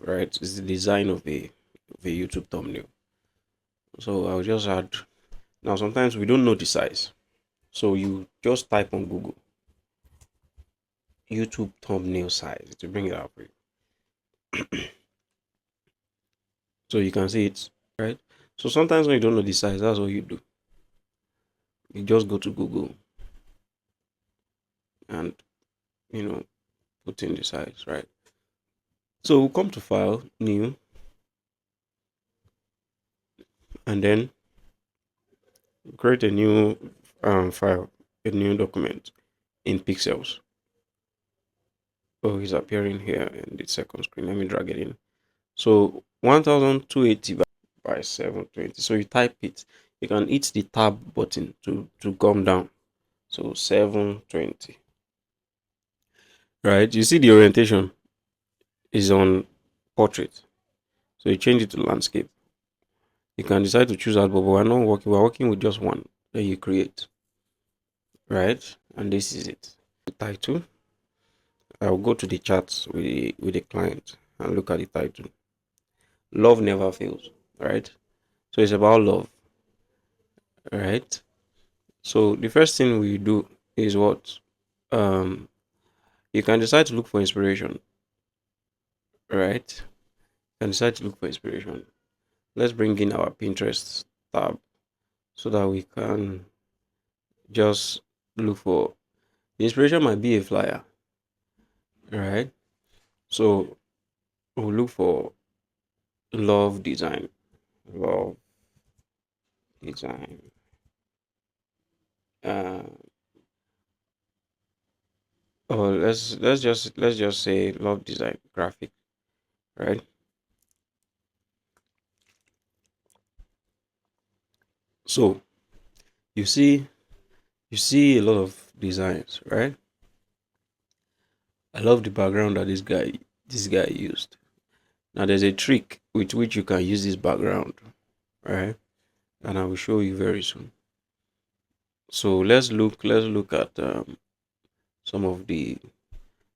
right, is the design of a YouTube thumbnail. So I'll just add. Now sometimes we don't know the size, so you just type on Google YouTube thumbnail size to bring it up for you, so you can see it, right? So sometimes when you don't know the size, that's what you do. You just go to Google and put in the size, right? So we'll come to file, new, and then create a new file, a new document in pixels. Oh, it's appearing here in the second screen. Let me drag it in. So 1280 by 720. So you type it. You can hit the tab button to come down. So 720. Right? You see the orientation is on portrait. So you change it to landscape. You can decide to choose that, but we're not working. We're working with just one that you create. Right? And this is it. The title. I'll go to the charts with the client and look at the title. Love never fails. Right? So it's about love. Right? So the first thing we do is what? Um, you can decide to look for inspiration. Right? You can decide to look for inspiration. Let's bring in our Pinterest tab so that we can just look for the inspiration. Might be a flyer, right? So we'll look for love design, love design. Uh, or let's just say love design graphic, right? So you see you see a lot of designs, right? I love the background that this guy used. Now there's a trick with which you can use this background, right? And I will show you very soon. So let's look at some of the.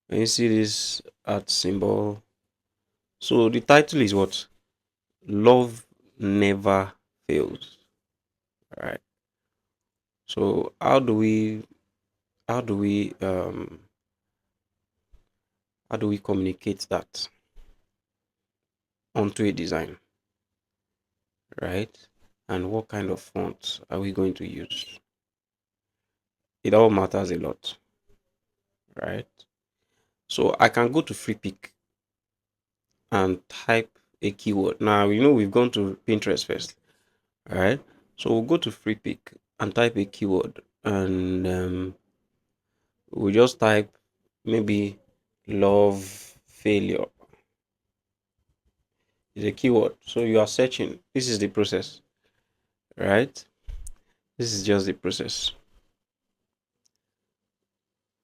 Can you see this art symbol? So the title is what? Love never fails. Right. So how do we how do we communicate that onto a design, right? And what kind of fonts are we going to use? It all matters a lot, right? So I can go to free pick and type a keyword. Now we've gone to Pinterest first. All right. So we'll go to free pick and type a keyword, and we'll just type maybe love failure is a keyword. So you are searching. This is the process, right? This is just the process.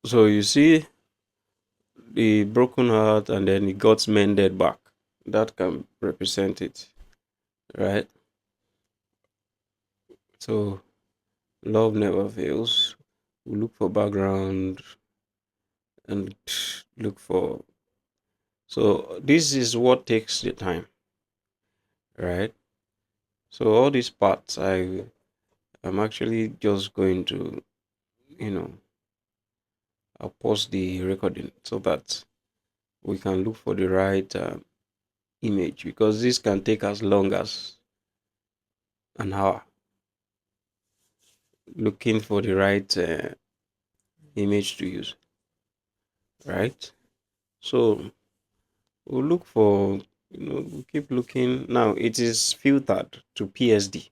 So you see the broken heart and then it got mended back. That can represent it, right? So love never fails. We look for background and look for. So this is what takes the time, right? So all these parts, I'm actually just going to, you know, I'll pause the recording so that we can look for the right image, because this can take as long as an hour looking for the right image to use, right? So we'll look for, we'll keep looking. Now it is filtered to PSD,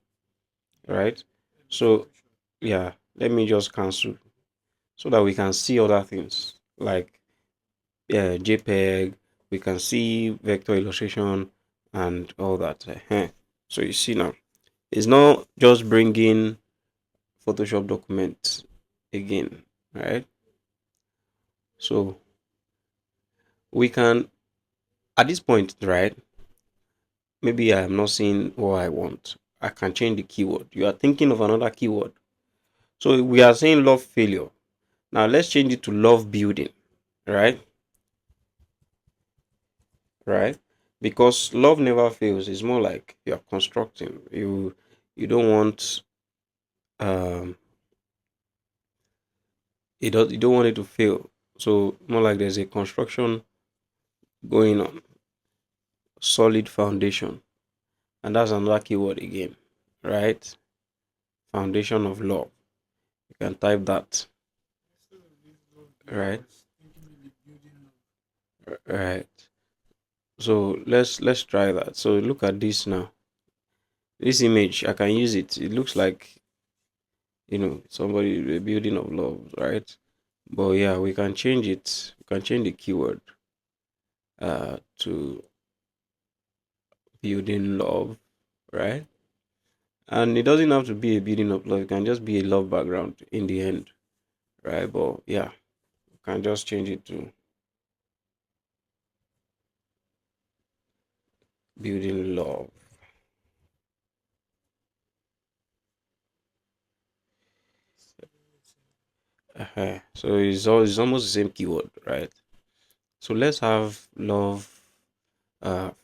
right? So yeah, let me just cancel so that we can see other things like JPEG. We can see vector illustration and all that. So you see now, it's not just bringing Photoshop documents again, right? So we can, at this point, right? Maybe I am not seeing what I want. I can change the keyword. You are thinking of another keyword. So we are saying love failure. Now let's change it to love building, right? Right. because love never fails. It's more like you're constructing. You don't want um you don't want it to fail. So more like there's a construction going on, solid foundation. And that's another keyword again, right? Foundation of love. You can type that, right? Right. So let's try that. So look at this now. This image, I can use it. It looks like somebody a building of love, right? But yeah, we can change it. We can change the keyword to building love, right? And it doesn't have to be a building of love. It can just be a love background in the end, right? But yeah, you can just change it to building love. So it's almost the same keyword, right? So let's have love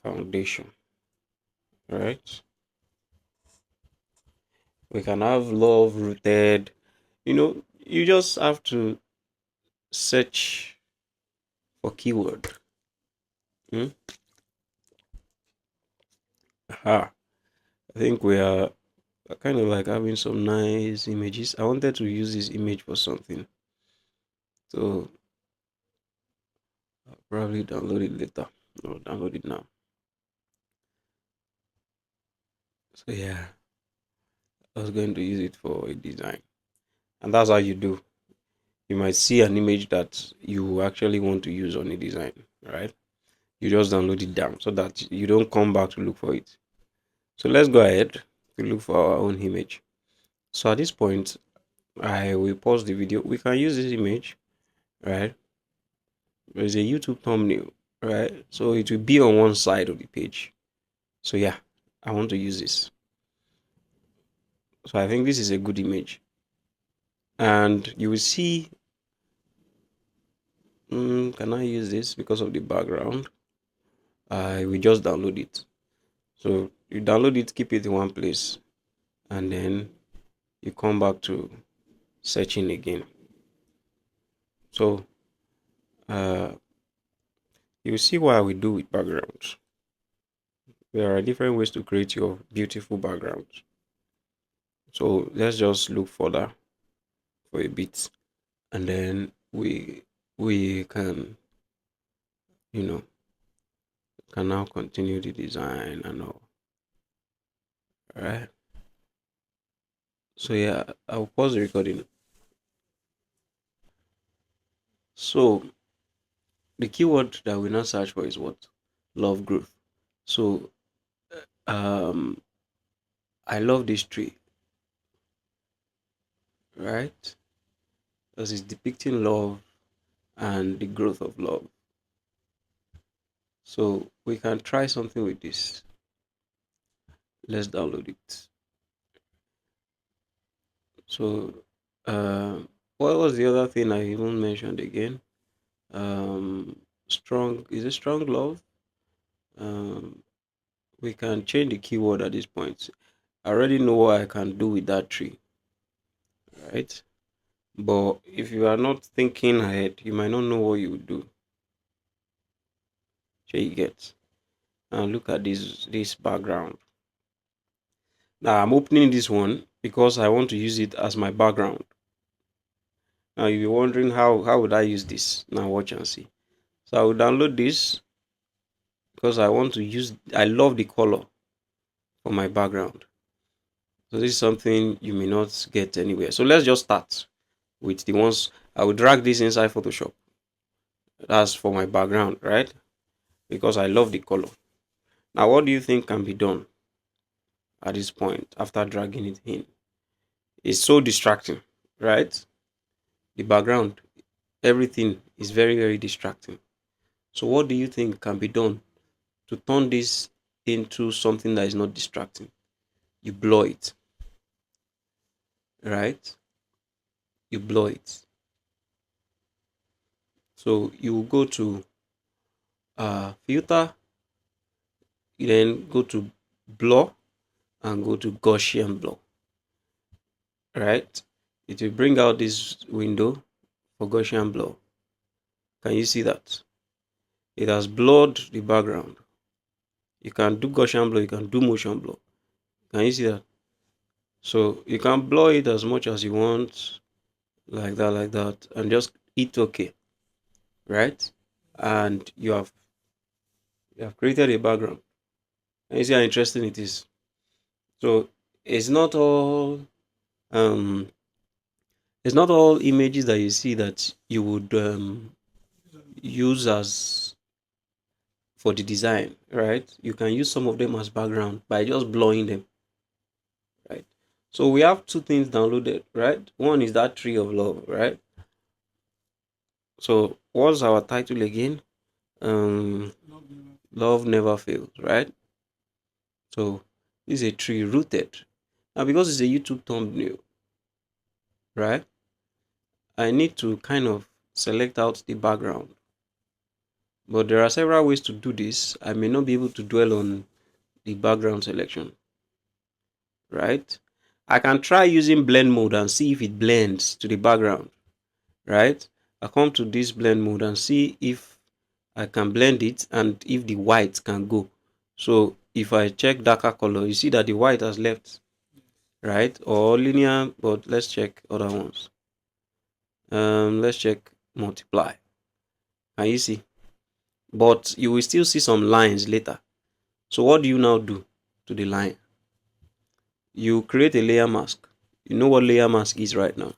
foundation, right? We can have love rooted. You just have to search for keyword. Hmm? Aha. I think we are kind of like having some nice images. I wanted to use this image for something. So I'll probably download it later. No, download it now. So yeah, I was going to use it for a design. And that's how you do. You might see an image that you actually want to use on a design, right? You just download it down so that you don't come back to look for it. So let's go ahead to look for our own image. So at this point, I will pause the video. We can use this image, right? There's a YouTube thumbnail, right? So it will be on one side of the page. So yeah, I want to use this. So I think this is a good image. And you will see, can I use this because of the background? I will just download it. So you download it, keep it in one place, and then you come back to searching again. So uh, you will see what we do with backgrounds. There are different ways to create your beautiful backgrounds. So let's just look further for a bit, and then we you know can now continue the design and all. All right. So yeah, I'll pause the recording. So the keyword that we now search for is what? Love growth. So um I love this tree, right? Because it's depicting love and the growth of love. So we can try something with this. Let's download it. So what was the other thing I even mentioned again? Strong, is it strong love? Um we can change the keyword at this point. I already know what I can do with that tree, right? But if you are not thinking ahead, you might not know what you would do. So you get. And look at this background. Now I'm opening this one because I want to use it as my background. Now you'll be wondering how would I use this? Now watch and see. So I will download this because I love the color for my background. So this is something you may not get anywhere. So let's just start with the ones. I will drag this inside Photoshop. That's for my background, right? Because I love the color. Now what do you think can be done at this point after dragging it in? It's so distracting, right? The background, everything is very, very distracting. So, what do you think can be done to turn this into something that is not distracting? You blur it, right? You blur it. So, you will go to filter, You then go to blur and go to Gaussian blur, right? It will bring out this window for Gaussian blur. Can you see that? It has blurred the background. You can do Gaussian blur, you can do motion blur. Can you see that? So you can blur it as much as you want, like that, and just hit OK, right? And you have created a background. And you see how interesting it is. So it's not all um it's not all images that you see that you would use as for the design, right? You can use some of them as background by just blowing them, right? So we have two things downloaded, right? One is that tree of love, right? So what's our title again? Um, Love never fails, right? So this is a tree rooted. Now because it's a YouTube thumbnail, right? I need to kind of select out the background. But there are several ways to do this. I may not be able to dwell on the background selection, right? I can try using blend mode and see if it blends to the background, right? I come to this blend mode and see if I can blend it and if the white can go. So if I check darker color, you see that the white has left, right? Or linear, but let's check other ones. Let's check multiply. Can you see? But you will still see some lines later. So what do you now do to the line? You create a layer mask. You know what layer mask is right now.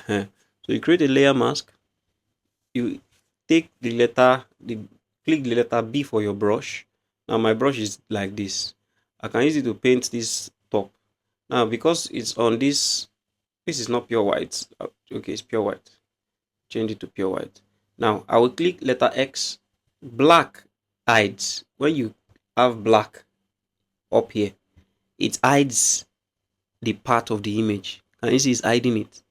So you create a layer mask. You take click the letter B for your brush. Now my brush is like this. I can use it to paint this top. Now because it's on this is not pure white. Okay, it's pure white. Change it to pure white. Now I will click letter X. Black hides. When you have black up here, it hides the part of the image. Can you see it's hiding it?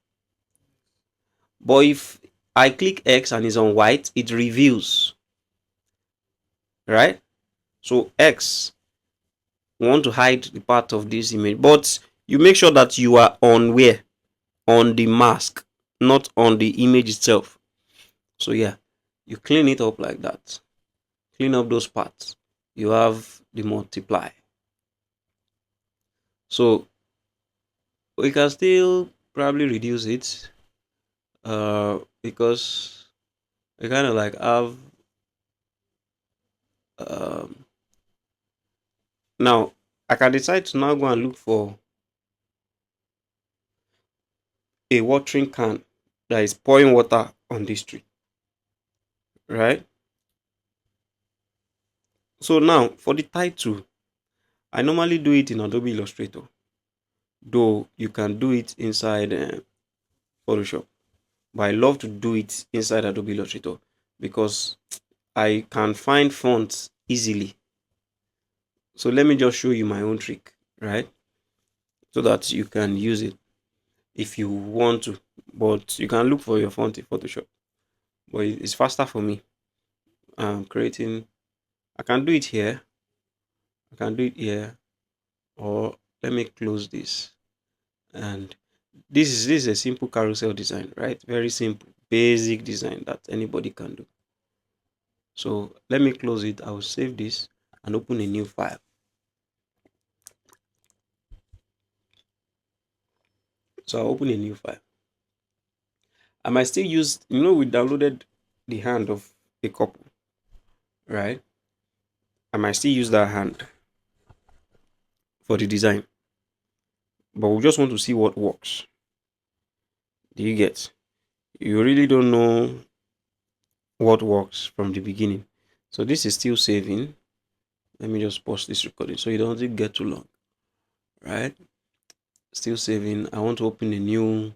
But if I click X and it's on white, it reveals, right? So X want to hide the part of this image, but you make sure that you are on where? On the mask, not on the image itself. So yeah, you clean it up like that. Clean up those parts. You have the multiply. So we can still probably reduce it because we kind of like have um, now I can decide to now go and look for a watering can that is pouring water on this tree, right? So now for the title, I normally do it in Adobe Illustrator, though you can do it inside Photoshop. But I love to do it inside Adobe Illustrator because I can find fonts easily. So let me just show you my own trick, right? So that you can use it if you want to. But you can look for your font in Photoshop. But it's faster for me. Creating. I can do it here. I can do it here. Or let me close this. And this is a simple carousel design, right? Very simple, basic design that anybody can do. So let me close it. I will save this and open a new file. So I'll open a new file. I might still use, we downloaded the hand of a couple, right? I might still use that hand for the design, but we just want to see what works. Do you get? You really don't know what works from the beginning. So this is still saving. Let me just pause this recording so it doesn't get too long, right? Still saving. I want to open a new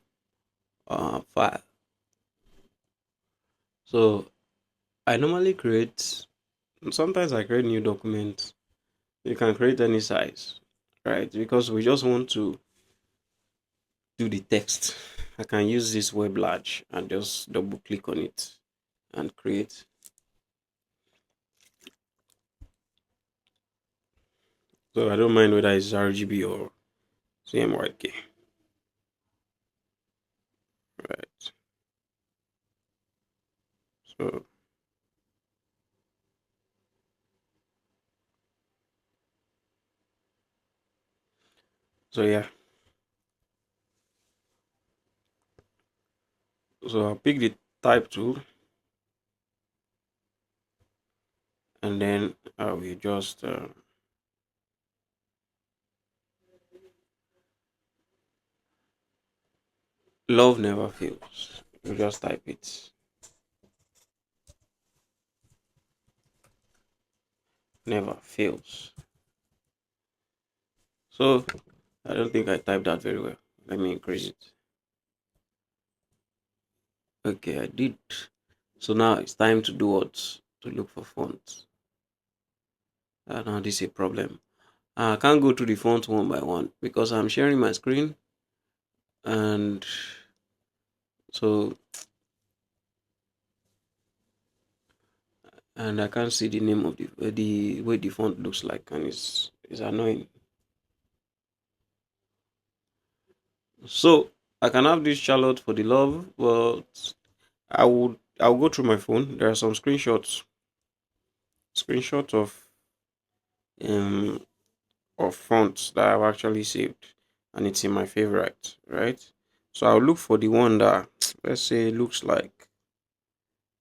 file. So I normally create, sometimes I create new documents. You can create any size, right? Because we just want to do the text. I can use this web large and just double click on it and create. So I don't mind whether it's RGB or CMYK. Right. So yeah. So I'll pick the type tool, and then I will just love never fails. You just type it. Never fails. So I don't think I typed that very well. Let me increase it. Okay, I did. So now it's time to do what? To look for fonts. Now this is a problem. I can't go to the font one by one because I'm sharing my screen, and so I can't see the name of the way the font looks like, and it's annoying. So I can have this Charlotte for the love, but I'll go through my phone. There are some screenshots um of fonts that I've actually saved, and it's in my favorite, right? So I'll look for the one that let's say looks like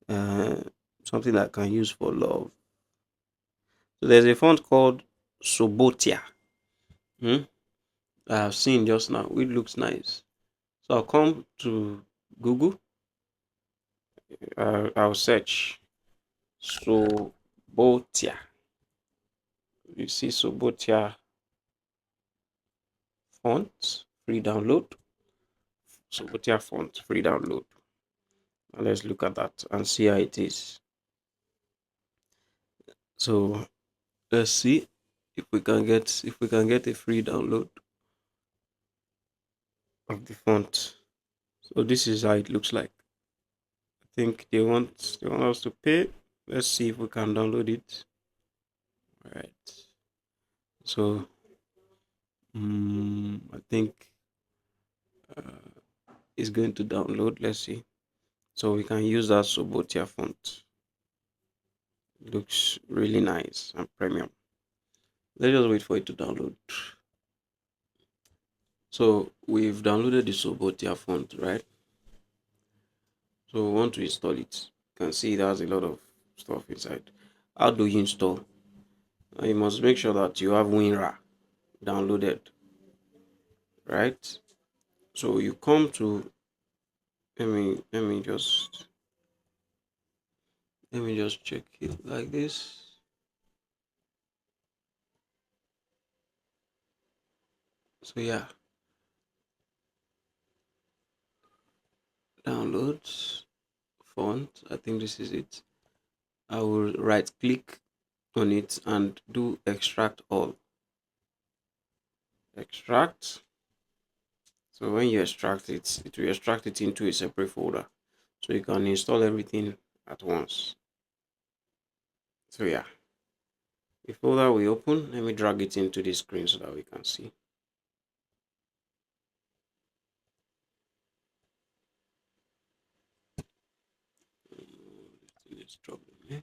uh something that I can use for love. So there's a font called Sobotia. Hmm? I've seen just now, which looks nice. So I'll come to Google. I'll search Sobotia. You see Sobotia font free download. Sobotia font free download. Now let's look at that and see how it is. So let's see if we can get a free download of the font. So this is how it looks like. I think they want us to pay. Let's see if we can download it. All right. So I think it's going to download. Let's see. So we can use that Sobotia font. It looks really nice and premium. Let's just wait for it to download. So we've downloaded the Sobotia font, right? So we want to install it. You can see it has a lot of stuff inside. How do you install? You must make sure that you have WinRAR downloaded, right? So you come to let me just check it like this. So yeah, downloads font. I think this is it. I will right click on it and do extract all. Extract. So when you extract it, it will extract it into a separate folder. So you can install everything at once. So yeah, the folder we open, let me drag it into the screen so that we can see. Let's drop them here.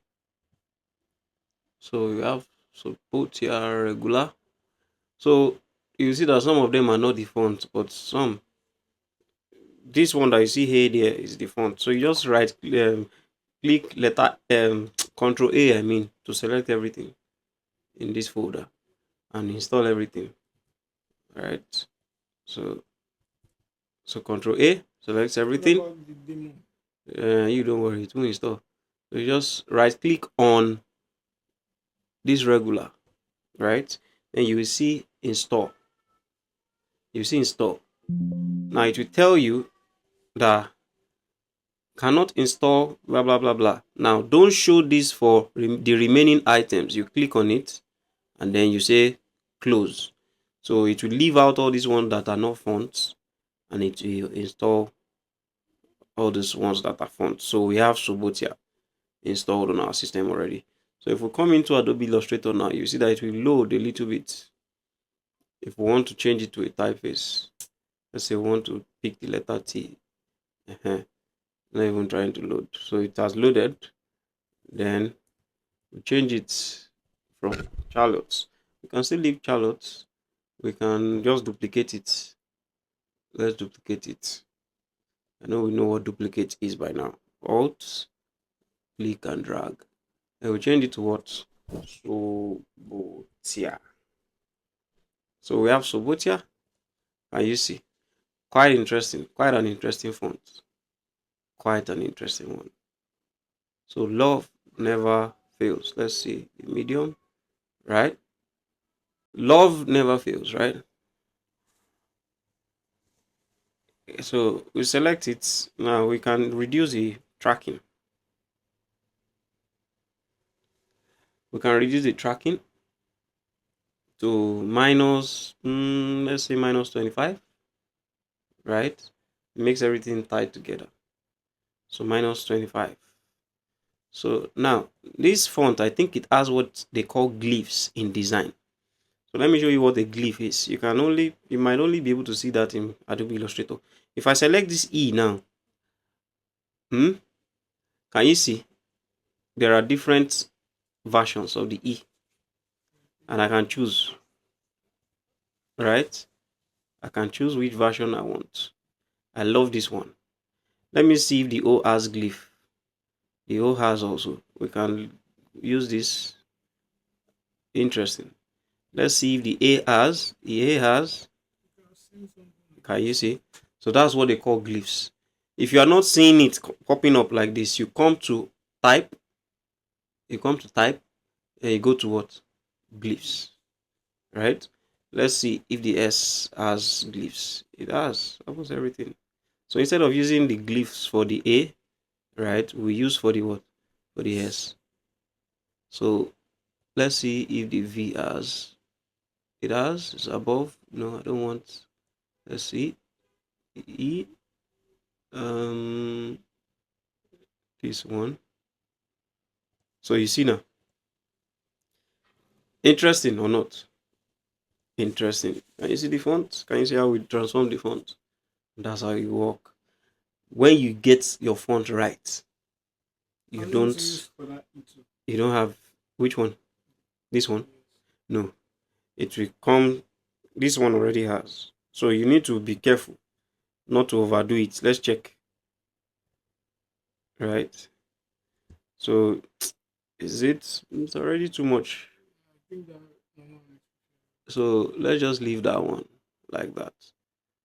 So you have support here regular. So you see that some of them are not the font, but some this one that you see here there is the font. So you just click letter control A, I mean, to select everything in this folder and install everything. All right. So control A selects everything. You don't worry, it will install. So you just right click on this regular, right? Then you will see install. You see install. Now it will tell you that cannot install blah blah blah blah. Now don't show this for the remaining items. You click on it and then you say close. So it will leave out all these ones that are not fonts and it will install all these ones that are fonts. So we have Subotia installed on our system already. So if we come into Adobe Illustrator now, you see that it will load a little bit. If we want to change it to a typeface, let's say we want to pick the letter T. Not even trying to load. So it has loaded. Then we change it from Charlotte. We can still leave Charlotte. We can just duplicate it. Let's duplicate it. I know we know what duplicate is by now. Alt, click and drag. And we change it to what? Sobotia. So we have Sobotia. And you see, quite interesting. Quite an interesting font. Quite an interesting one. So love never fails. Let's see the medium, right? Love never fails, right? So we select it. Now we can reduce the tracking. We can reduce the tracking to minus, let's say minus 25, right? It makes everything tied together. So minus 25. So now this font, I think it has what they call glyphs in design. So let me show you what a glyph is. You might only be able to see that in Adobe Illustrator. If I select this E now, can you see there are different versions of the E, and I can choose, right? I can choose which version I want. I love this one. Let me see if the O has glyph. The O has also. We can use this. Interesting. Let's see if the A has. The A has. Can you see? So that's what they call glyphs. If you are not seeing it popping up like this, you come to type. You come to type and you go to what? Glyphs. Right? Let's see if the S has glyphs. It has almost everything. So instead of using the glyphs for the A, right, we use for the what? For the S. So let's see if the V has. It has. It's above. No, I don't want. Let's see. E. This one. So you see now. Interesting or not? Interesting. Can you see the font? Can you see how we transform the font? That's how you work. When you get your font right, you don't have which one? This one? No. It will come. This one already has. So you need to be careful not to overdo it. Let's check. Right. So is it? It's already too much. So let's just leave that one like that.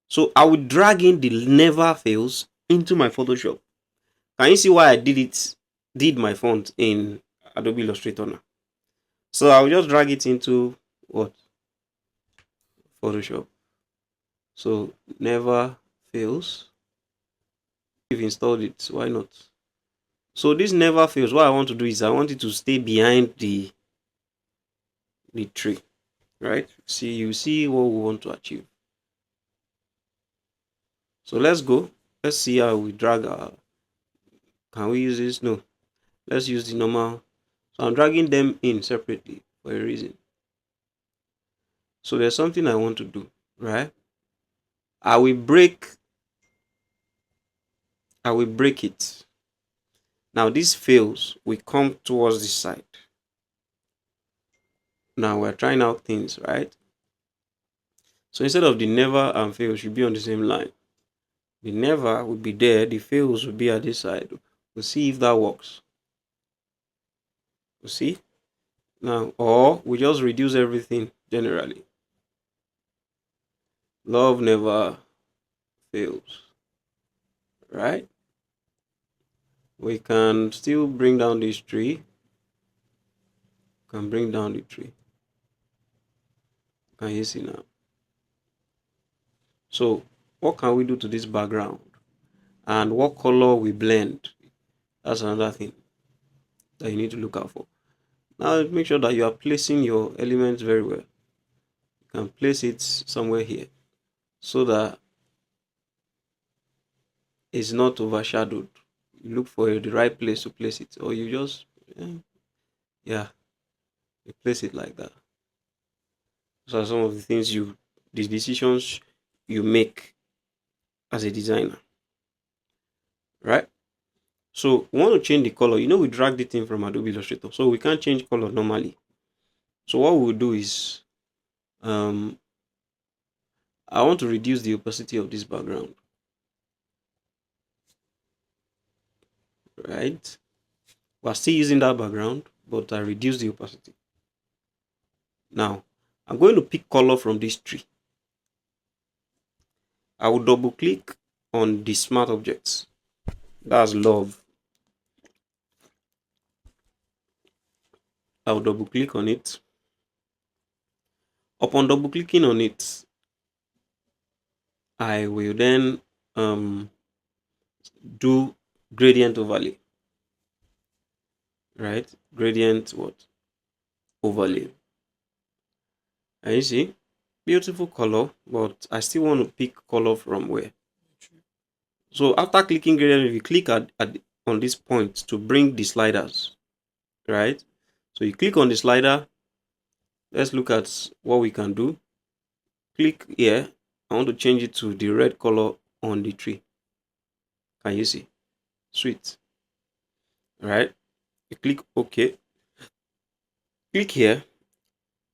So I will drag in the never fails into my Photoshop. Can you see why I did my font in Adobe Illustrator now? So I'll just drag it into what? Photoshop. So never fails. We've installed it. Why not? So this never fails. What I want to do is I want it to stay behind the tree. Right? See, you see what we want to achieve. So let's go. Let's see how we drag our. Can we use this? No. Let's use the normal. So I'm dragging them in separately for a reason. So there's something I want to do, right? I will break it. Now this fails, we come towards this side. Now we're trying out things, right? So instead of the never and fail should be on the same line. The never will be there, the fails will be at this side. We'll see if that works. We'll see. Now, or we just reduce everything generally. Love never fails. Right? We can still bring down this tree. Can bring down the tree. Can you see now? So what can we do to this background? And what color we blend? That's another thing that you need to look out for. Now make sure that you are placing your elements very well. You can place it somewhere here so that it's not overshadowed. You look for the right place to place it, or you just you place it like that. So are some of the things you the decisions you make as a designer, right? So we want to change the color. We dragged it in from Adobe Illustrator, so we can't change color normally. So what we'll do is, I want to reduce the opacity of this background, right? We're still using that background, but I reduce the opacity. Now, I'm going to pick color from this tree. I will double click on the smart objects. That's love. I'll double click on it. Upon double clicking on it, I will then do gradient overlay, right? Gradient what? Overlay. And you see, beautiful color, but I still want to pick color from where? So after clicking gradient, if you click on this point to bring the sliders, right? So you click on the slider. Let's look at what we can do. Click here. I want to change it to the red color on the tree. Can you see? Sweet. Right? You click OK. Click here.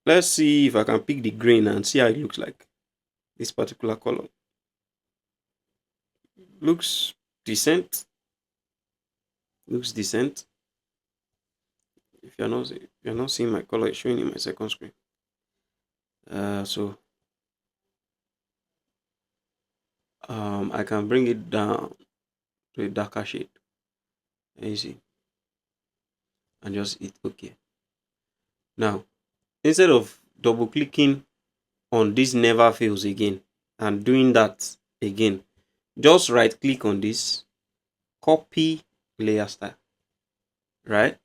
Let's see if I can pick the green and see how it looks like. This particular color looks decent. Looks decent. If you're not seeing my color, it's showing in my second screen. So I can bring it down to a darker shade. And you see, and just hit OK. Now, instead of double clicking on this never fails again and doing that again, just right click on this, copy layer style, right?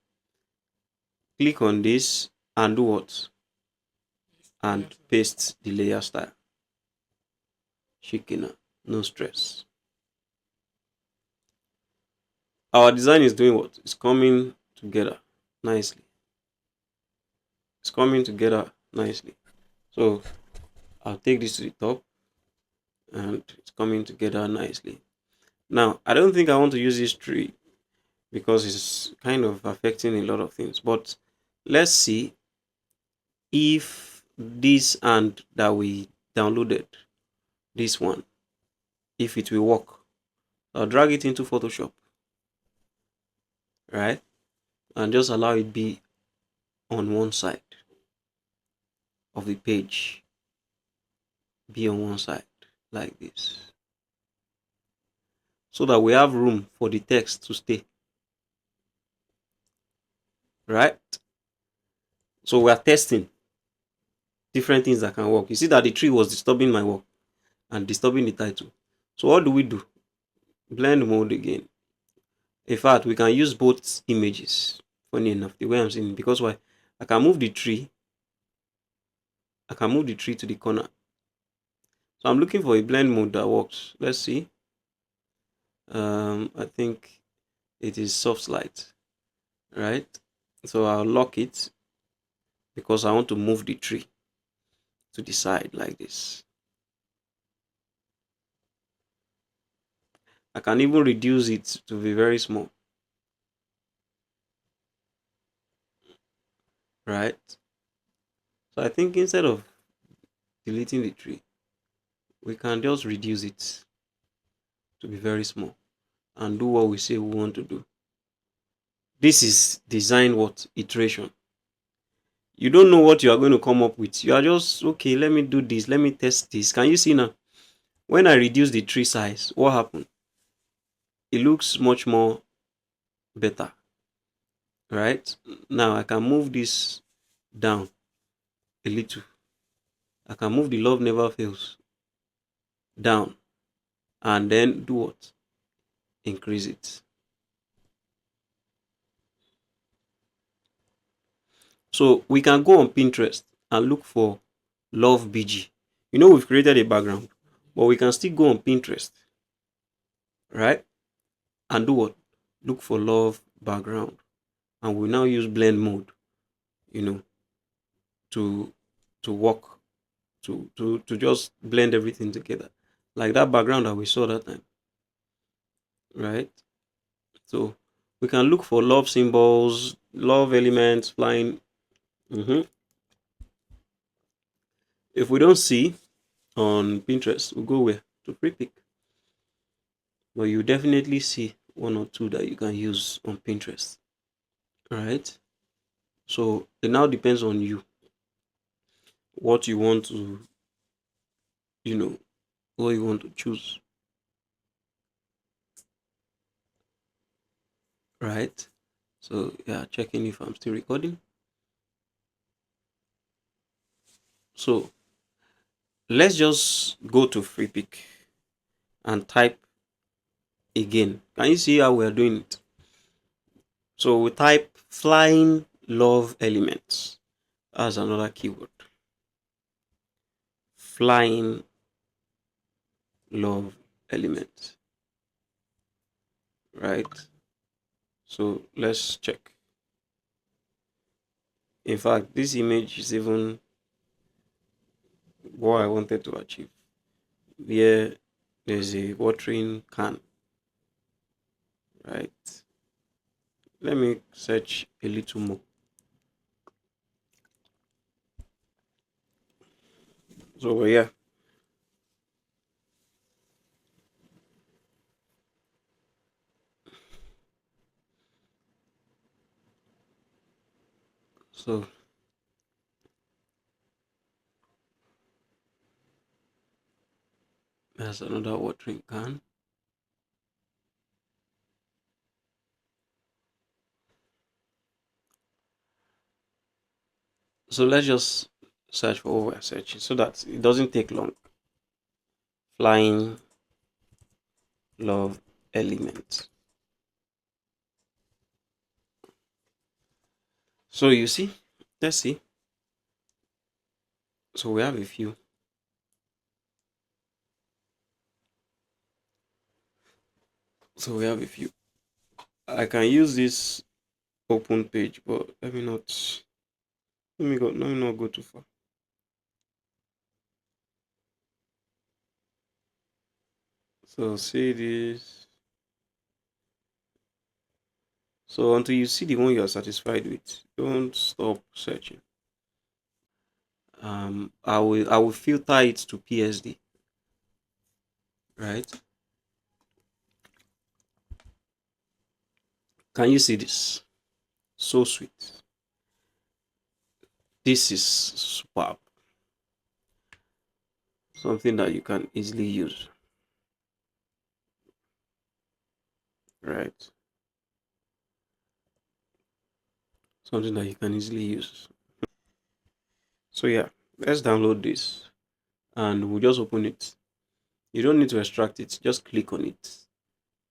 Click on this and do what? And paste the layer style. Shikina, no stress. Our design is doing what? It's coming together nicely. It's coming together nicely. So I'll take this to the top and it's coming together nicely. Now, I don't think I want to use this tree because it's kind of affecting a lot of things. But let's see if this and that we downloaded, this one, if it will work. I'll drag it into Photoshop, right? And just allow it be on one side of the page. Be on one side like this. So that we have room for the text to stay. Right? So we are testing different things that can work. You see that the tree was disturbing my work and disturbing the title. So what do? Blend mode again. In fact, we can use both images. Funny enough, the way I'm seeing it, because why? I can move the tree. I can move the tree to the corner. So I'm looking for a blend mode that works. Let's see. I think it is soft light, right? So I'll lock it because I want to move the tree to the side like this. I can even reduce it to be very small, right? So I think instead of deleting the tree, we can just reduce it to be very small and do what we say we want to do. This is design what? Iteration. You don't know what you are going to come up with. You are just, okay, let me do this. Let me test this. Can you see now? When I reduce the tree size, what happened? It looks much more better, right? Now I can move this down a little. I can move the love never fails down and then do what? Increase it. So we can go on Pinterest and look for love BG. We've created a background, but we can still go on Pinterest, right? And do what? Look for love background. And we now use blend mode, to work to just blend everything together, like that background that we saw that time, right? So we can look for love symbols, love elements, flying. Mhm. If we don't see on Pinterest, we'll go where? To free pick. But you definitely see one or two that you can use on Pinterest. Right? So it now depends on you what you want to, you know, what you want to choose. Right? So yeah, checking if I'm still recording. So let's just go to free pick and type again. Can you see how we're doing it? So we type flying love elements as another keyword. Flying love elements. Right? So let's check. In fact, this image is even what I wanted to achieve. Here, there's a watering can, right? Let me search a little more. So, yeah, so there's another watering can. So, let's just search for what we're searching so that it doesn't take long. Flying love element. So, you see, let's see. So, we have a few. So, we have a few. I can use this open page, but let me not. Let me not go too far. So see this. So until you see the one you are satisfied with, don't stop searching. I will filter it to PSD, right? Can you see this? So sweet. This is superb. Something that you can easily use, right? Something that you can easily use. So yeah, let's download this and we'll just open it. You don't need to extract it, just click on it.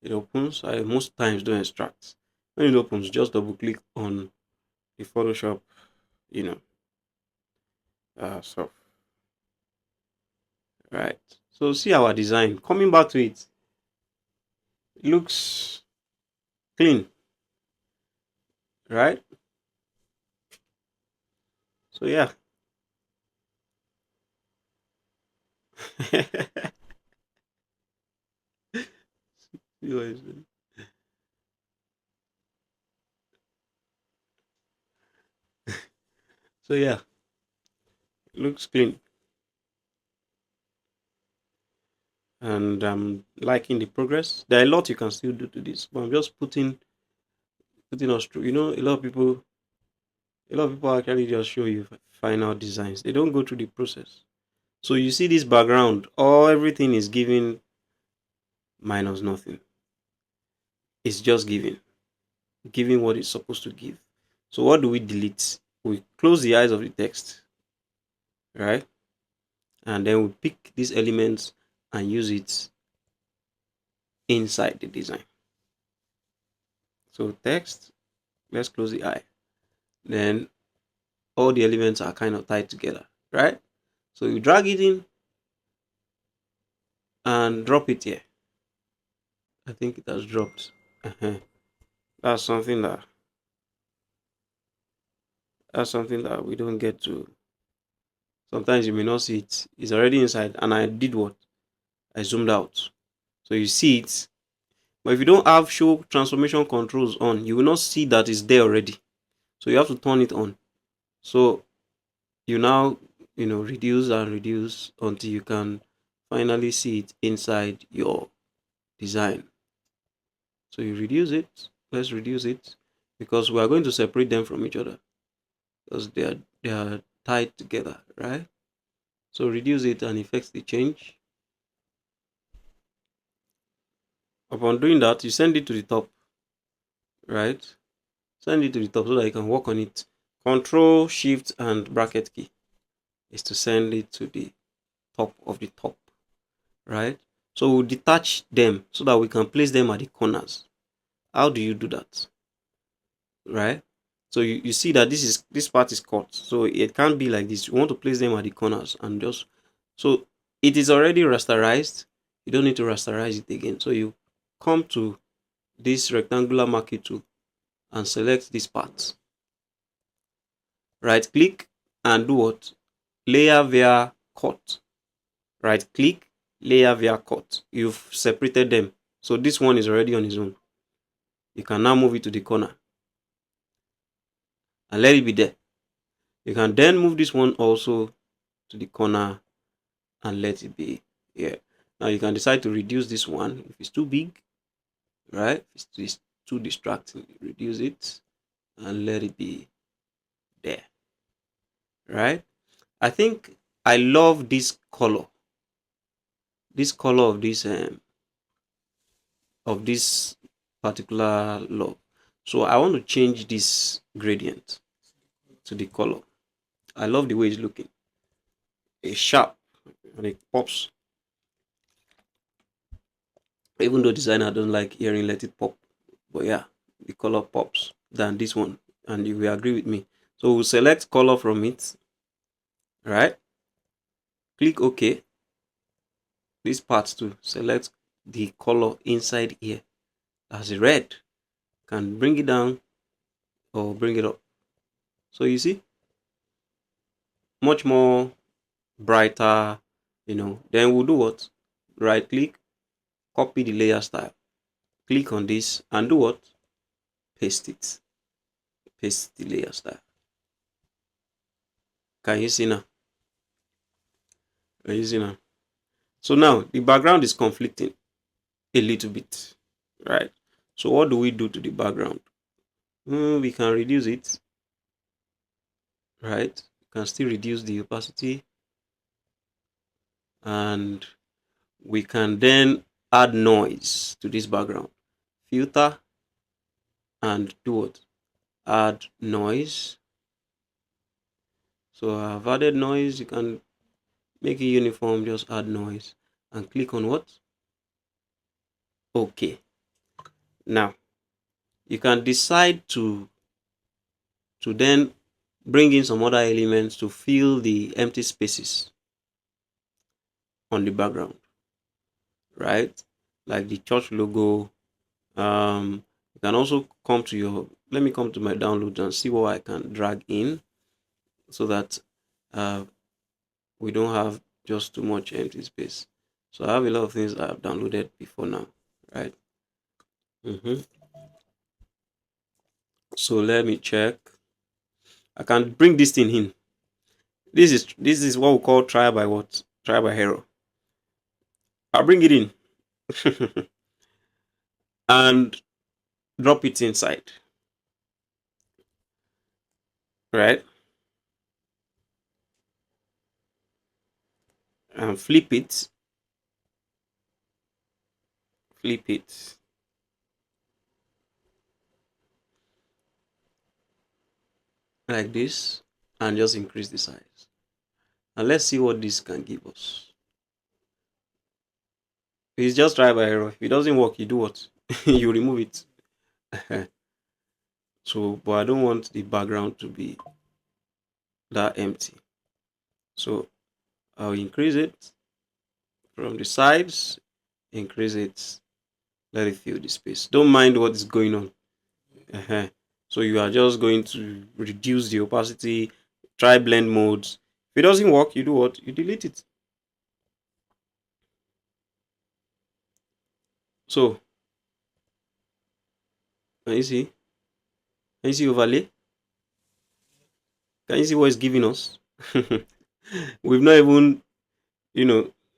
It opens. I most times don't extract. When it opens, just double click on the Photoshop, you know, stuff. Right. So see our design. Coming back to it, it looks clean, right? So yeah. So yeah, it looks clean, and I'm liking the progress. There are a lot you can still do to this, but I'm just putting us through. You know, a lot of people actually just show you final designs. They don't go through the process. So you see this background, all everything is giving minus nothing. It's just giving what it's supposed to give. So what do we delete? We close the eyes of the text, right? And then we pick these elements and use it inside the design. So text, let's close the eye. Then all the elements are kind of tied together, right? So you drag it in and drop it here. I think it has dropped. That's something that we don't get to Sometimes you may not see it. It's already inside. And I did what? I zoomed out. So you see it. But if you don't have show transformation controls on, you will not see that it's there already. So you have to turn it on. So you now, reduce and reduce until you can finally see it inside your design. So you reduce it. Let's reduce it because we are going to separate them from each other because they are tied together, right? So reduce it and effects the change. Upon doing that, you send it to the top, right? Send it to the top so that you can work on it. Control, Shift, and bracket key is to send it to the top of the top, right? So we'll detach them so that we can place them at the corners. How do you do that? Right? So you see that this part is cut. So it can't be like this. You want to place them at the corners and just so it is already rasterized. You don't need to rasterize it again. So you come to this rectangular marquee tool and select this part. Right click and do what? Layer via cut. Right click, layer via cut. You've separated them. So this one is already on its own. You can now move it to the corner and let it be there. You can then move this one also to the corner and let it be here. Now you can decide to reduce this one if it's too big, right? If it's too distracting, reduce it and let it be there, right? I think I love this color of this particular log. So I want to change this gradient to the color. I love the way it's looking. It's sharp and it pops. Even though designer don't like hearing let it pop, but yeah, the color pops than this one, and you will agree with me. So we'll select color from it, right? Click OK. This part to select the color inside here as red. Can bring it down or bring it up. So you see, much more brighter, Then we'll do what? Right click, copy the layer style. Click on this and do what? Paste it. Paste the layer style. Can you see now? Can you see now? So now the background is conflicting a little bit, right? So what do we do to the background? We can reduce it, right? We can still reduce the opacity, and we can then add noise to this background. Filter and do what? Add noise. So I've added noise. You can make it uniform, just add noise and click on what? Okay. Now you can decide to then bring in some other elements to fill the empty spaces on the background, right? Like the church logo. You can also come to let me come to my downloads and see what I can drag in so that we don't have just too much empty space. So I have a lot of things I've downloaded before now, right? So let me check. I can bring this thing in. This is what we call trial by what? Trial by error. I'll bring it in and drop it inside, right? And flip it like this and just increase the size. And let's see what this can give us. It's just try by error. If it doesn't work, you do what? You remove it. So, but I don't want the background to be that empty. So I'll increase it from the sides, increase it, let it fill the space. Don't mind what is going on. So you are just going to reduce the opacity, try blend modes. If it doesn't work, you do what? You delete it. So can you see? Can you see overlay? Can you see what it's giving us? We've not even,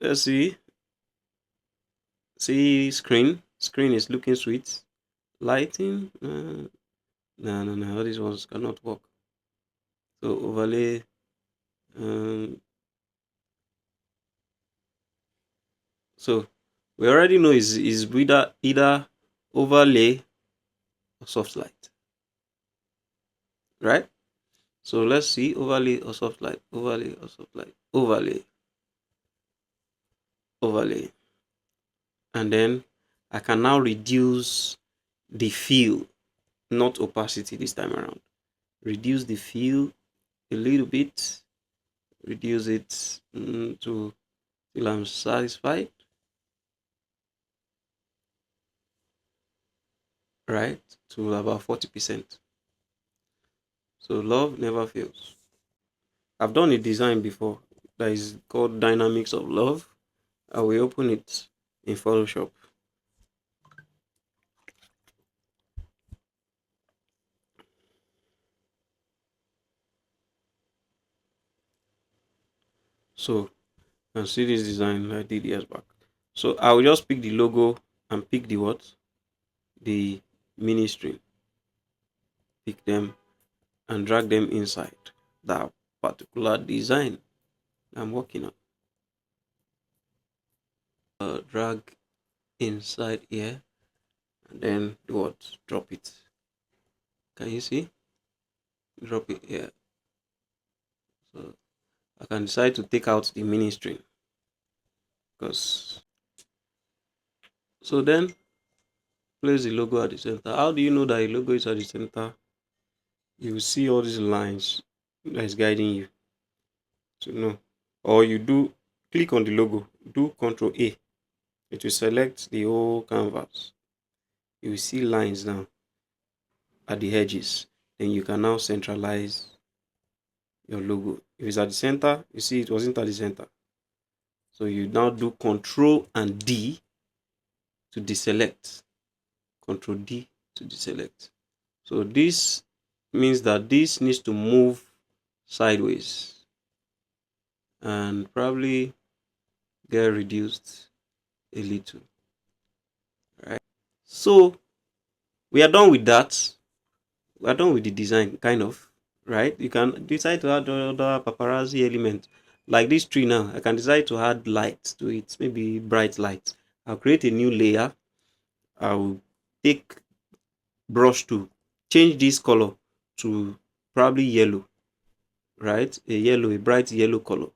let's see. See screen. Screen is looking sweet. Lighting. No. All these ones cannot work. So overlay. So we already know is either overlay or soft light, right? So let's see overlay or soft light, overlay or soft light, overlay, and then I can now reduce the fill, not opacity this time around. Reduce the fill a little bit, reduce it to till I'm satisfied, right? To about 40%. So love never fails. I've done a design before that is called Dynamics of Love. I will open it in Photoshop. So you can see this design I did years back. So I will just pick the logo and pick the what? The mini string. Pick them and drag them inside that particular design I'm working on. Drag inside here and then do what? Drop it. Can you see? Drop it here. So I can decide to take out the mini string because so then place the logo at the center. How do you know that a logo is at the center? You will see all these lines that is guiding you to know. Or you do click on the logo, do Ctrl A. It will select the whole canvas. You will see lines now at the edges. Then you can now centralize your logo. If it's at the center, you see it wasn't at the center. So you now do Ctrl and D to deselect. Ctrl D to deselect. So this means that this needs to move sideways and probably get reduced a little, right? So we are done with that. We are done with the design, kind of, right? You can decide to add other paparazzi element like this tree. Now I can decide to add light to it, maybe bright light. I'll create a new layer. I'll take brush to change this color to probably yellow, right? A bright yellow color.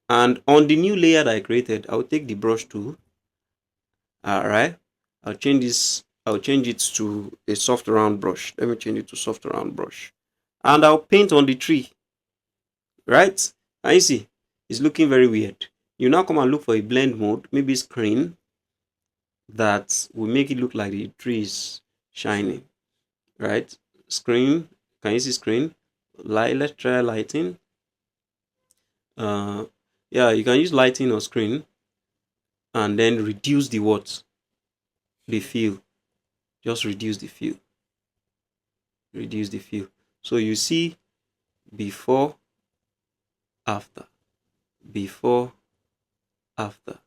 And on the new layer that I created, I'll take the brush tool. Alright, I'll change it to a soft round brush. Let me change it to soft round brush. And I'll paint on the tree. Right? And you see, it's looking very weird. You now come and look for a blend mode, maybe screen, that will make it look like the tree is shining. Right? Screen, can you see screen? Let's try lighting. Yeah, you can use lighting or screen and then reduce the what? The fill. Just reduce the fill. Reduce the fill. So you see before, after, before, after.